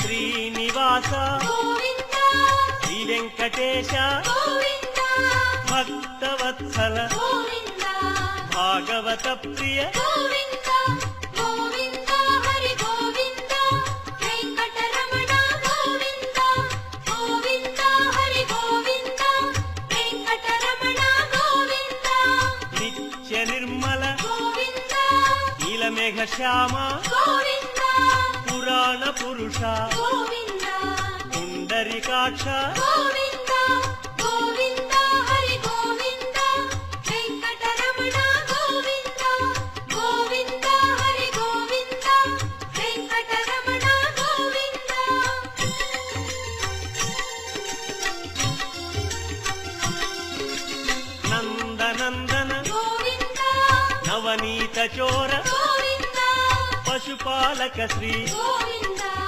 శ్రీనివాస గోవింద శ్రీ వెంకటేశ గోవింద భక్తవత్సల గోవింద భాగవత ప్రియ గోవింద గోవింద హరి గోవింద వెంకటరమణ గోవింద గోవింద హరి గోవింద వెంకటరమణ గోవింద నిత్య నిర్మల గోవింద నీలమేఘ శ్యామ గోవింద పురాణ పురుష గోవింద పుండరీకాక్ష గోవింద గోవింద హరి గోవింద వెంకటరమణ గోవింద గోవింద హరి గోవింద వెంకటరమణ గోవింద నందనందన గోవింద నవనీత చోర గోవింద పశుపాలక శ్రీ గోవింద